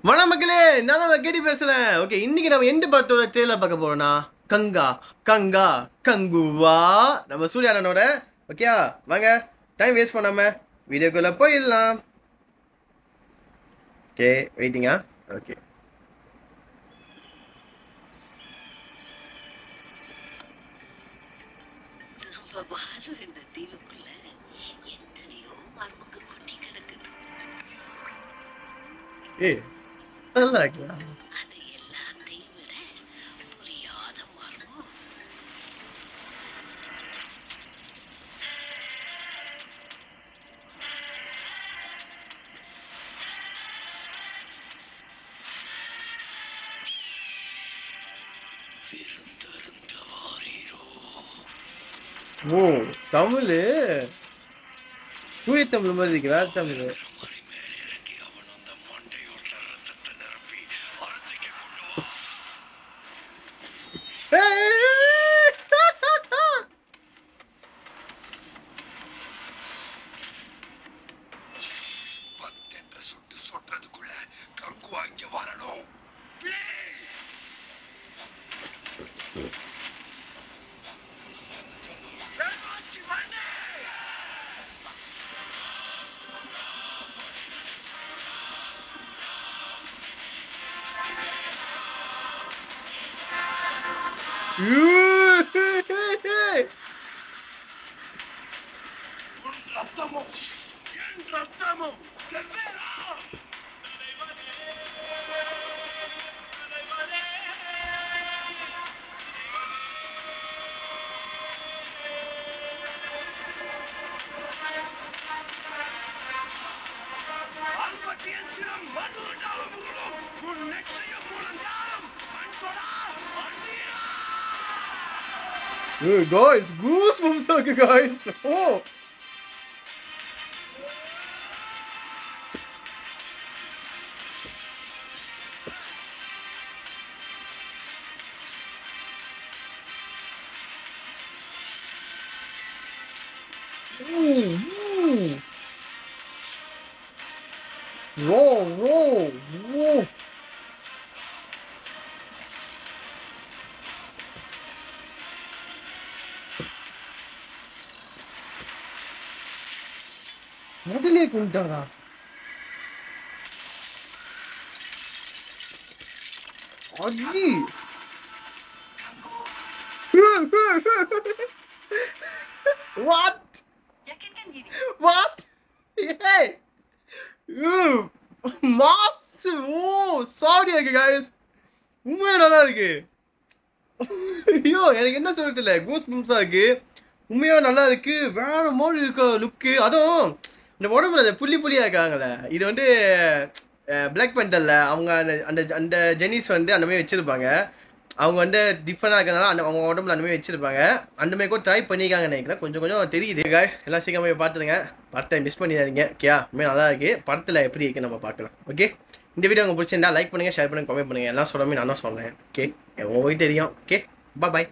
வணக்கம் மக்களே, நான் நம்ம கேடி பேசுறேன். ஓகே, இன்னைக்கு நம்ம எந்த படத்தோட ட்ரெயிலர் பார்க்க போறோம்னா கங்கா கங்கா கங்குவா நம்ம சூர்யா அண்ணனோட. ஓகேயா, வாங்க டைம் வேஸ்ட் பண்ணாம வீடியோக்குள்ள போயிடலாம். ஓகே, வெயிட்டிங்கா. ஓகே, நம்ம வாழும் இந்த தீவுக்குள்ள எத்தனையோ மர்மங்க கொட்டி கிடக்குது. ஏய் நல்லா இருக்கியா? அது எல்லாத்தையும் விட புரியாத மர்மம் ஓ, தமிழ் தூய தமிழ் மாதிரி இருக்கு. வேற தமிழ். சுட்டு சொட்டுறதுக்குள்ள கங்குவா இங்க வரணும். ரத்தமும் என் ரத்தமும் Guys, goosebumps இருக்கு guys. Oh. Whoa. முதலே கொண்டாரா? அடி. What? What? Hey. Mass. Oh, sorry இருக்கு guys. உண்மையா நல்லா இருக்கு. ஐயோ, எனக்கு என்ன சொல்றது இல்ல. கூஸ் பம்ப்ஸா இருக்கு. உண்மையா நல்லா இருக்கு. வேற மாதிரி இருக்க லுக்கு. அதுவும் இந்த உடம்புல புள்ளியா இருக்காங்கல்ல, இது வந்து பிளாக் பேண்டர்ல அவங்க அந்த அந்த ஜெனிஸ் வந்து அந்த மாதிரி வச்சிருப்பாங்க. அவங்க வந்து டிஃபரெண்டாக இருக்கிறனால அவங்க உடம்புல அந்த மாதிரி வச்சிருப்பாங்க. அந்த மாதிரி கூட ட்ரை பண்ணியிருக்காங்க நினைக்கிறேன். கொஞ்சம் தெரியுது guys. எல்லாம் சீக்கிரம் போய் பார்த்துருங்க. படத்தை மிஸ் பண்ணிடாதீங்க. ஓகே, உண்மையாக நல்லா இருக்கு. படத்தில் எப்படி இருக்கு நம்ம பார்க்கலாம். ஓகே, இந்த வீடியோ உங்களுக்கு பிடிச்சிருந்தா லைக் பண்ணுங்க, ஷேர் பண்ணுங்க, கமெண்ட் பண்ணுங்க. எல்லாம் சொல்லாமே நான் தான் சொல்றேன். ஓகே, உங்களுக்கு தெரியும். ஓகே, பாய்.